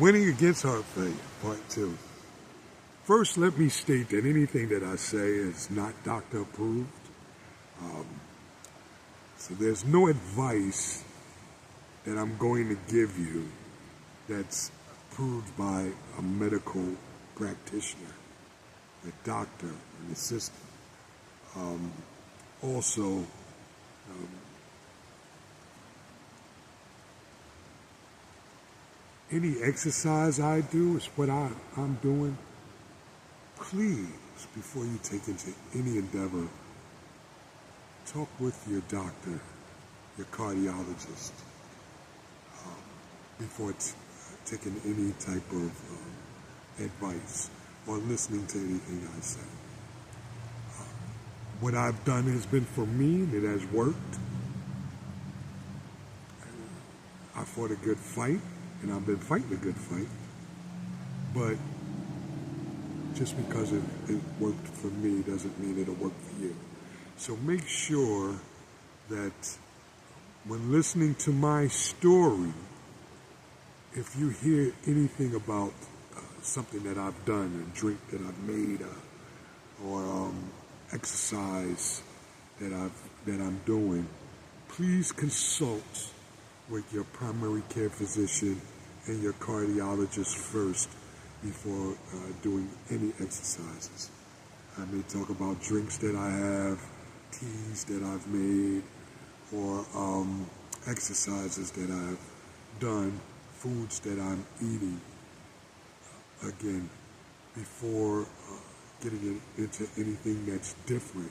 Winning against heart failure, part two. First, let me state that anything that I say is not doctor approved. So there's no advice that I'm going to give you that's approved by a medical practitioner, a doctor, an assistant. Also, any exercise I do is what I'm doing. Please, before you take into any endeavor, talk with your doctor, your cardiologist, before taking any type of advice or listening to anything I say. What I've done has been for me, and it has worked. I fought a good fight, and I've been fighting a good fight. But just because it worked for me doesn't mean it'll work for you. So make sure that when listening to my story, if you hear anything about something that I've done, a drink that I've made, or exercise that I'm doing, please consult with your primary care physician and your cardiologist first before doing any exercises. I may talk about drinks that I have, teas that I've made, or exercises that I've done, foods that I'm eating. Again, before getting into anything that's different,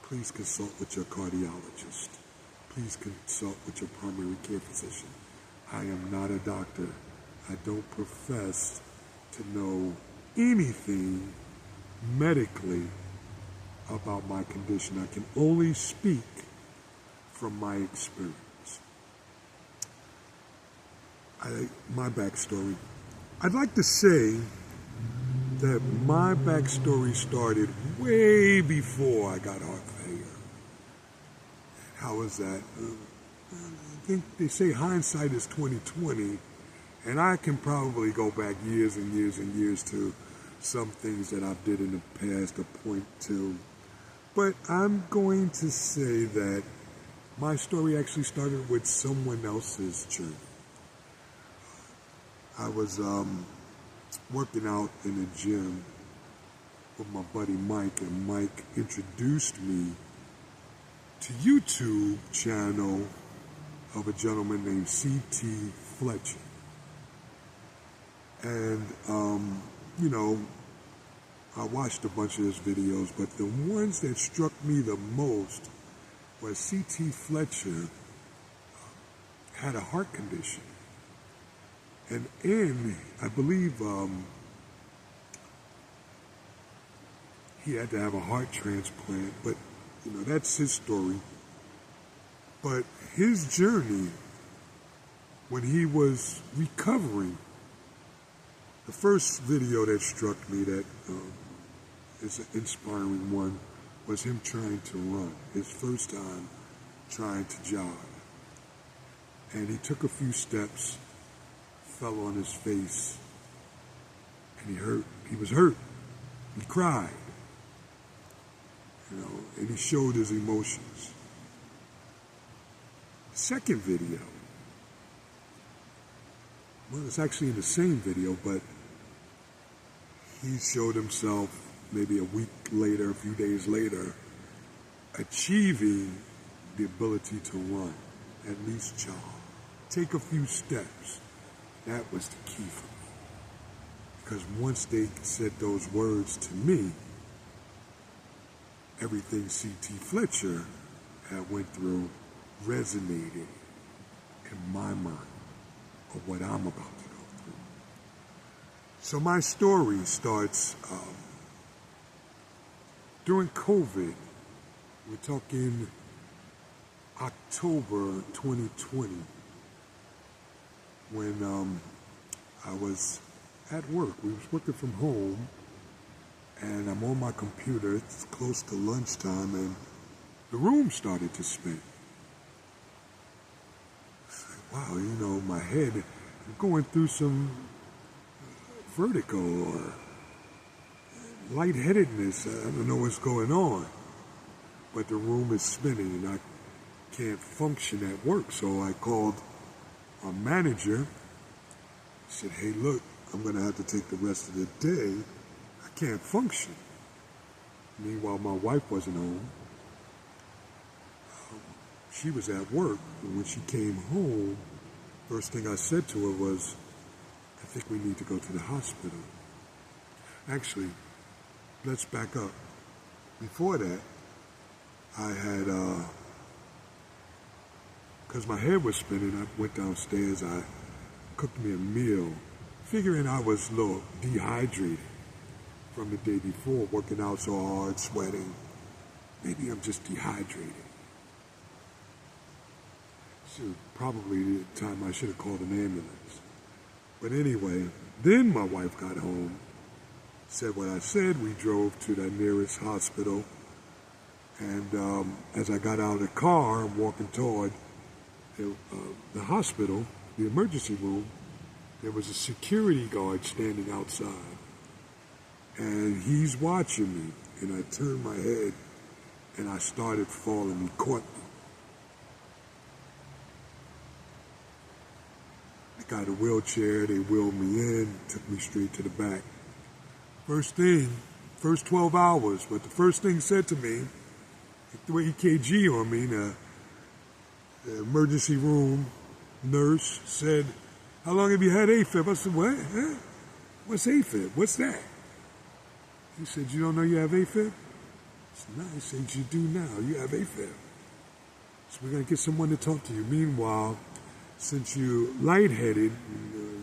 please consult with your cardiologist. Please consult with your primary care physician. I am not a doctor. I don't profess to know anything medically about my condition. I can only speak from my experience. My backstory. I'd like to say that my backstory started way before I got heart failure. How is that? I think they say hindsight is 20/20, and I can probably go back years and years and years to some things that I did in the past to point to. But I'm going to say that my story actually started with someone else's journey. I was working out in a gym with my buddy Mike, and Mike introduced me to YouTube channel of a gentleman named CT Fletcher. And, I watched a bunch of his videos, but the ones that struck me the most was CT Fletcher had a heart condition. And I believe he had to have a heart transplant, but that's his story. But his journey, when he was recovering, the first video that struck me that is an inspiring one was him trying to run, his first time trying to jog. And he took a few steps, fell on his face, and he was hurt. He cried, and he showed his emotions. Second video, well, it's actually in the same video, but he showed himself maybe a week later, a few days later, achieving the ability to run, at least jog, take a few steps. That was the key for me. Because once they said those words to me, everything CT Fletcher had went through resonated in my mind of what I'm about to go through. So my story starts during COVID. We're talking October 2020, when I was at work. We was working from home, and I'm on my computer. It's close to lunchtime, and the room started to spin. Wow, my head, going through some vertigo or lightheadedness. I don't know what's going on, but the room is spinning and I can't function at work. So I called our manager. He said, hey, look, I'm going to have to take the rest of the day. I can't function. Meanwhile, my wife wasn't home. She was at work, and when she came home, first thing I said to her was, I think we need to go to the hospital. Actually, let's back up. Before that, I had, because my head was spinning, I went downstairs, I cooked me a meal, figuring I was a little dehydrated from the day before, working out so hard, sweating. Maybe I'm just dehydrated. So probably the time I should have called an ambulance. But anyway, then my wife got home, said what I said. We drove to the nearest hospital. And as I got out of the car, I'm walking toward the hospital, the emergency room, there was a security guard standing outside. And he's watching me. And I turned my head and I started falling. He caught me. I got a wheelchair, they wheeled me in, took me straight to the back. First 12 hours, but the first thing said to me, threw an EKG on me, the emergency room nurse said, how long have you had AFib? I said, what? Huh? What's AFib? What's that? He said, you don't know you have AFib? I said, no. He said, you do now. You have AFib. So we're going to get someone to talk to you. Meanwhile, since you're lightheaded,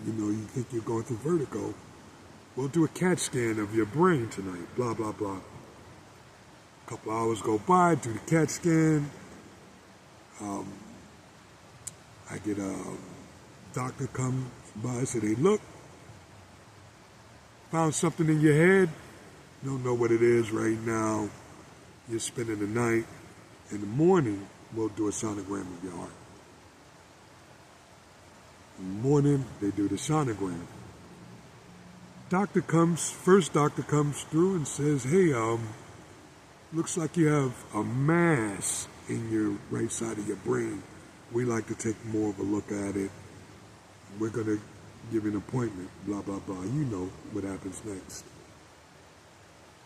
you think you're going through vertigo, we'll do a CAT scan of your brain tonight, blah, blah, blah. A couple hours go by, do the CAT scan. I get a doctor come by, said, hey, look, found something in your head. You don't know what it is right now. You're spending the night. In the morning, we'll do a sonogram of your heart. In the morning, they do the sonogram. First doctor comes through and says, hey, looks like you have a mass in your right side of your brain. We like to take more of a look at it. We're going to give you an appointment, blah, blah, blah. You know what happens next.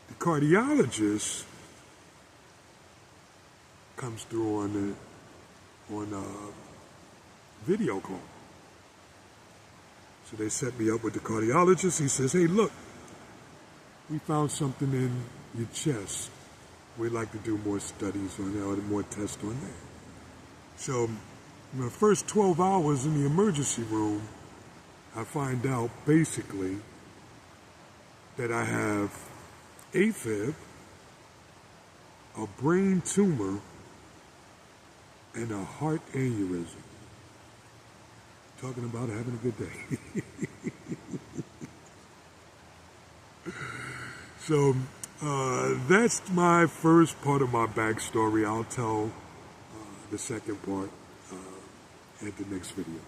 The cardiologist comes through on a video call. So they set me up with the cardiologist. He says, hey, look, we found something in your chest. We'd like to do more studies on that, or more tests on that. So in the first 12 hours in the emergency room, I find out basically that I have AFib, a brain tumor, and a heart aneurysm. Talking about having a good day. So that's my first part of my backstory. I'll tell the second part at the next video.